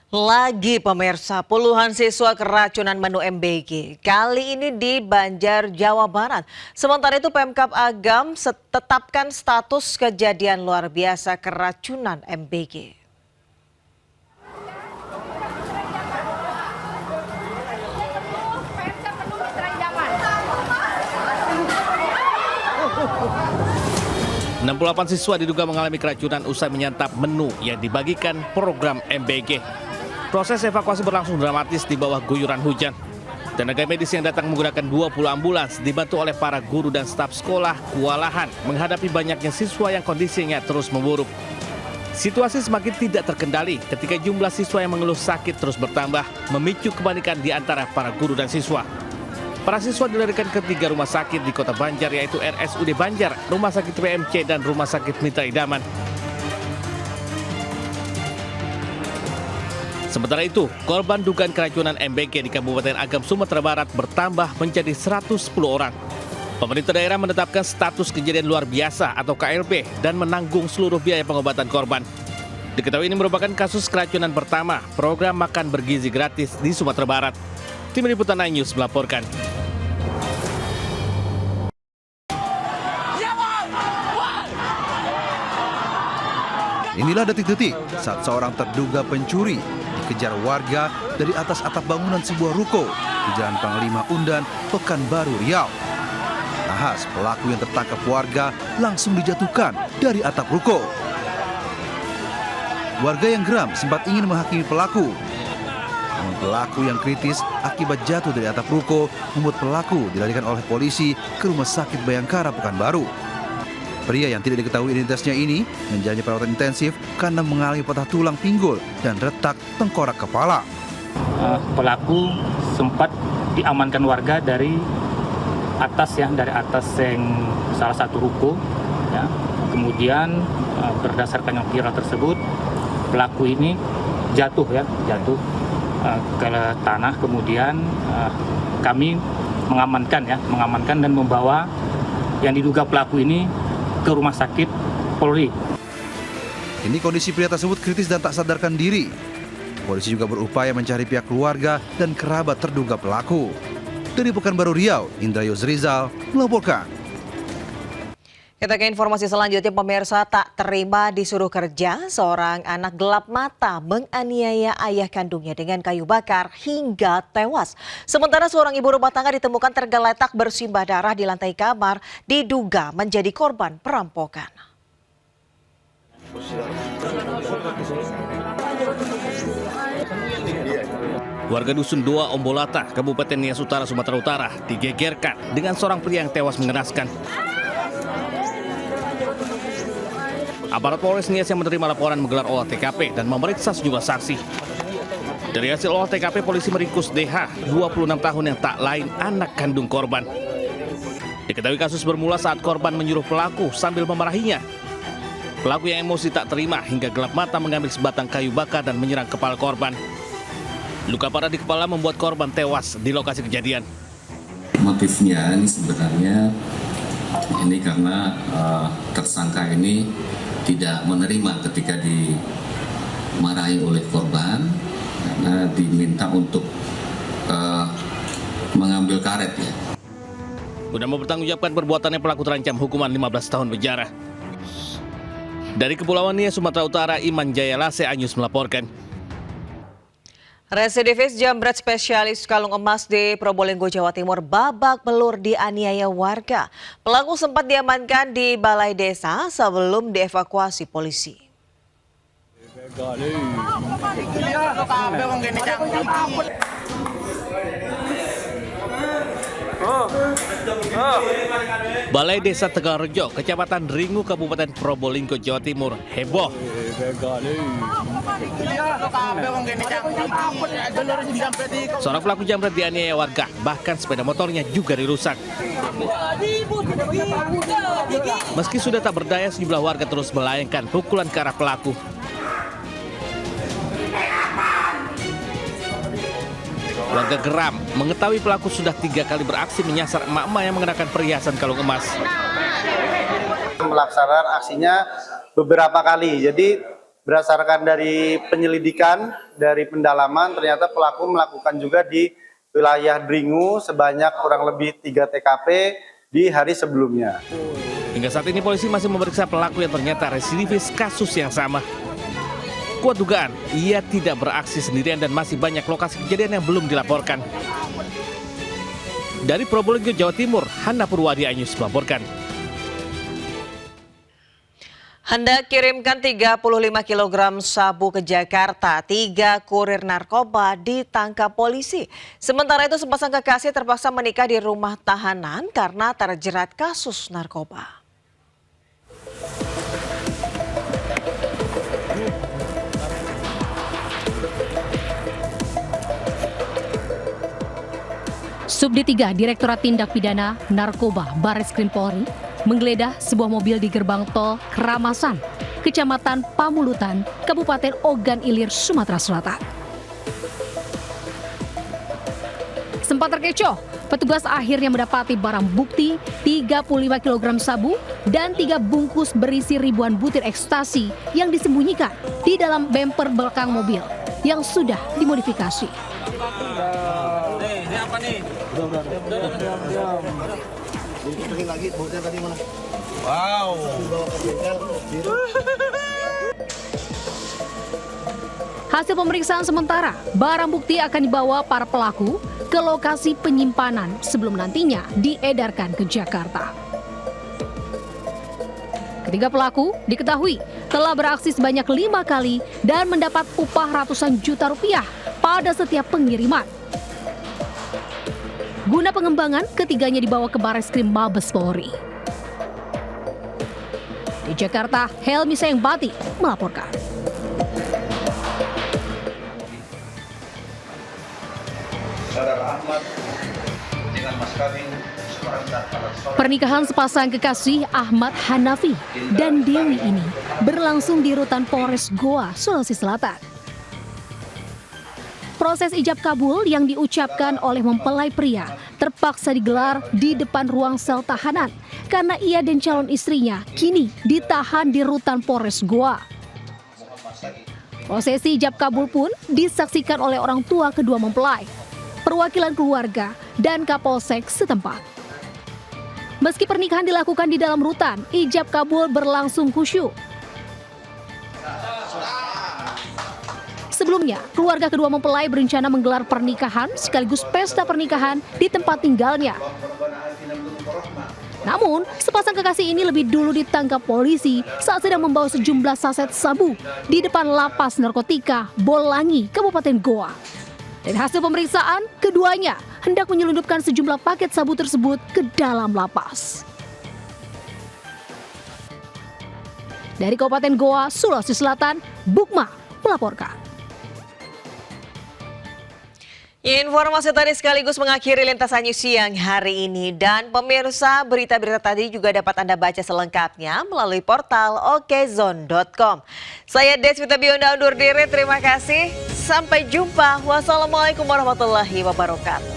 Lagi pemirsa, puluhan siswa keracunan menu MBG. Kali ini di Banjar, Jawa Barat. Sementara itu Pemkab Agam tetapkan status kejadian luar biasa keracunan MBG. "68 siswa diduga mengalami keracunan usai menyantap menu yang dibagikan program MBG. Proses evakuasi berlangsung dramatis di bawah guyuran hujan. Tenaga medis yang datang menggunakan 20 ambulans dibantu oleh para guru dan staf sekolah kewalahan menghadapi banyaknya siswa yang kondisinya terus memburuk. Situasi semakin tidak terkendali ketika jumlah siswa yang mengeluh sakit terus bertambah, memicu kepanikan di antara para guru dan siswa. Para siswa dilarikan ke 3 rumah sakit di Kota Banjar, yaitu RSUD Banjar, Rumah Sakit PMC, dan Rumah Sakit Mitra Idaman. Sementara itu, korban dugaan keracunan MBG di Kabupaten Agam, Sumatera Barat bertambah menjadi 110 orang. Pemerintah daerah menetapkan status kejadian luar biasa atau KLB dan menanggung seluruh biaya pengobatan korban. Diketahui ini merupakan kasus keracunan pertama program makan bergizi gratis di Sumatera Barat. Tim Liputan News melaporkan. Inilah detik-detik saat seorang terduga pencuri dikejar warga dari atas atap bangunan sebuah ruko di Jalan Panglima Undan, Pekanbaru, Riau. Nahas, pelaku yang tertangkap warga langsung dijatuhkan dari atap ruko. Warga yang geram sempat ingin menghakimi pelaku. Namun pelaku yang kritis akibat jatuh dari atap ruko membuat pelaku dilarikan oleh polisi ke Rumah Sakit Bayangkara, Pekanbaru. Pria yang tidak diketahui identitasnya ini menjalani perawatan intensif karena mengalami patah tulang pinggul dan retak tengkorak kepala. Pelaku sempat diamankan warga dari atas yang salah satu ruko. Ya. Kemudian berdasarkan yang viral tersebut, pelaku ini jatuh ke tanah. Kemudian kami mengamankan dan membawa yang diduga pelaku ini ke Rumah Sakit Polri. Kini kondisi pria tersebut kritis dan tak sadarkan diri. Polisi juga berupaya mencari pihak keluarga dan kerabat terduga pelaku. Dari Pekanbaru, Riau, Indra Yusrizal melaporkan. Kita ke informasi selanjutnya, pemirsa. Tak terima disuruh kerja, seorang anak gelap mata menganiaya ayah kandungnya dengan kayu bakar hingga tewas. Sementara seorang ibu rumah tangga ditemukan tergeletak bersimbah darah di lantai kamar, diduga menjadi korban perampokan. Warga Dusun 2 Ombolata, Kabupaten Nias Utara, Sumatera Utara digegerkan dengan seorang pria yang tewas mengenaskan. Aparat Polres Nias yang menerima laporan menggelar olah TKP dan memeriksa sejumlah saksi. Dari hasil olah TKP, polisi meringkus DH, 26 tahun, yang tak lain anak kandung korban. Diketahui kasus bermula saat korban menyuruh pelaku sambil memarahinya. Pelaku yang emosi tak terima hingga gelap mata mengambil sebatang kayu bakar dan menyerang kepala korban. Luka parah di kepala membuat korban tewas di lokasi kejadian. Motifnya ini sebenarnya karena tersangka ini tidak menerima ketika dimarahi oleh korban karena diminta untuk mengambil karet ya. Guna mempertanggungjawabkan perbuatannya, pelaku terancam hukuman 15 tahun penjara. Dari Kepulauan Nias, Sumatera Utara, Iman Jaya Lase Anyus melaporkan. Residivis jambret spesialis kalung emas di Probolinggo, Jawa Timur babak belur dianiaya warga. Pelaku sempat diamankan di balai desa sebelum dievakuasi polisi. Balai Desa Tegalrejo, Kecamatan Ringu, Kabupaten Probolinggo, Jawa Timur heboh. Seorang pelaku jambret dianiaya warga, bahkan sepeda motornya juga dirusak. Meski sudah tak berdaya, sejumlah warga terus melayangkan pukulan ke arah pelaku. Warga geram mengetahui pelaku sudah 3 kali beraksi menyasar emak-emak yang mengenakan perhiasan kalung emas. Melaksanakan aksinya beberapa kali, jadi berdasarkan dari penyelidikan, dari pendalaman, ternyata pelaku melakukan juga di wilayah Dringu sebanyak kurang lebih 3 TKP di hari sebelumnya. Hingga saat ini polisi masih memeriksa pelaku yang ternyata residivis kasus yang sama. Kuat dugaan, ia tidak beraksi sendirian dan masih banyak lokasi kejadian yang belum dilaporkan. Dari Probolinggo, Jawa Timur, Hana Purwadi Anyus melaporkan. Hendak kirimkan 35 kg sabu ke Jakarta, 3 kurir narkoba ditangkap polisi. Sementara itu sepasang kekasih terpaksa menikah di rumah tahanan karena terjerat kasus narkoba. Subdit 3 Direktorat Tindak Pidana Narkoba Barreskrim Polri menggeledah sebuah mobil di gerbang tol Keramasan, Kecamatan Pamulutan, Kabupaten Ogan Ilir, Sumatera Selatan. Sempat terkecoh, petugas akhirnya mendapati barang bukti 35 kg sabu dan 3 bungkus berisi ribuan butir ekstasi yang disembunyikan di dalam bemper belakang mobil yang sudah dimodifikasi. Hasil pemeriksaan sementara, barang bukti akan dibawa para pelaku ke lokasi penyimpanan sebelum nantinya diedarkan ke Jakarta. Ketiga pelaku diketahui telah beraksi sebanyak 5 kali dan mendapat upah ratusan juta rupiah pada setiap pengiriman. Guna pengembangan, ketiganya dibawa ke Barreskrim Mabes Polri. Di Jakarta, Helmi Sayangbati melaporkan. Pernikahan sepasang kekasih Ahmad Hanafi dan Dewi ini berlangsung di rutan Polres Goa, Sulawesi Selatan. Proses ijab kabul yang diucapkan oleh mempelai pria terpaksa digelar di depan ruang sel tahanan karena ia dan calon istrinya kini ditahan di rutan Polres Goa. Prosesi ijab kabul pun disaksikan oleh orang tua kedua mempelai, perwakilan keluarga, dan Kapolsek setempat. Meski pernikahan dilakukan di dalam rutan, ijab kabul berlangsung khusyuk. Sebelumnya, keluarga kedua mempelai berencana menggelar pernikahan sekaligus pesta pernikahan di tempat tinggalnya. Namun, sepasang kekasih ini lebih dulu ditangkap polisi saat sedang membawa sejumlah saset sabu di depan lapas narkotika Bolangi, Kabupaten Goa. Dari hasil pemeriksaan, keduanya hendak menyelundupkan sejumlah paket sabu tersebut ke dalam lapas. Dari Kabupaten Goa, Sulawesi Selatan, Bukma melaporkan. Informasi tadi sekaligus mengakhiri lintasan news siang hari ini. Dan pemirsa, berita-berita tadi juga dapat Anda baca selengkapnya melalui portal okezone.com. Saya Deswita Bionda undur diri, terima kasih. Sampai jumpa. Wassalamualaikum warahmatullahi wabarakatuh.